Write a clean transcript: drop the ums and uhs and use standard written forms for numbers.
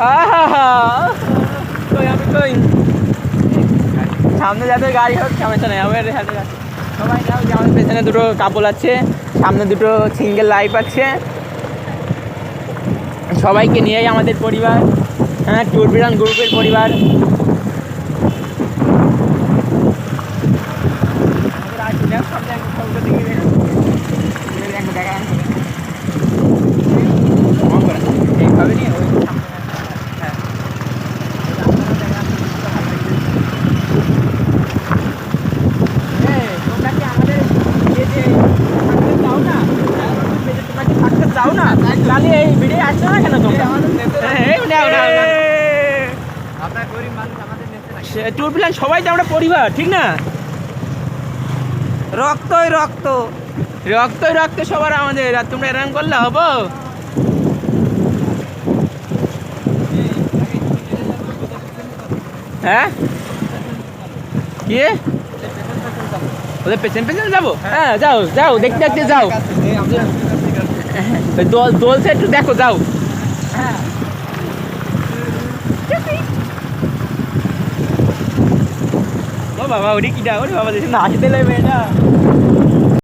আহা কই আমি কই সামনে যাদের গাড়ি হোক সমস্যা নেই আমার হাতে সবাই নাও যে আমাদের পেছনে দুটো কাপল আছে সামনে দুটো সিঙ্গেল লাইফ আছে সবাইকে নিয়েই আমাদের পরিবার হ্যাঁ ট্যুরবিরান গ্রুপের পরিবার এইভাবে নিয়ে ওই হ্যাঁ তোমরা কি আমাদের যাও না তোমরা কি থাকতে যাও না তাহলে এই ভিডিও আসছো না কেন তোমরা আমরা গরিব মানুষ আমাদের নেচে না ট্যুর প্ল্যান সবাই তো আমরা পরিবার ঠিক না রক্তই রক্ত রক্তই রক্ত সবার আমাদের আর তোমরা এরকম করলে হবো হ্যাঁ কি ওদের পেছন পেছন যাবো হ্যাঁ যাও যাও দেখতে দেখতে যাও দোল দোলছে একটু দেখো যাও হ্যাঁ ও বাবা ওরে কিটা ওরে বাবা দেখি না আসতে লাগবে এটা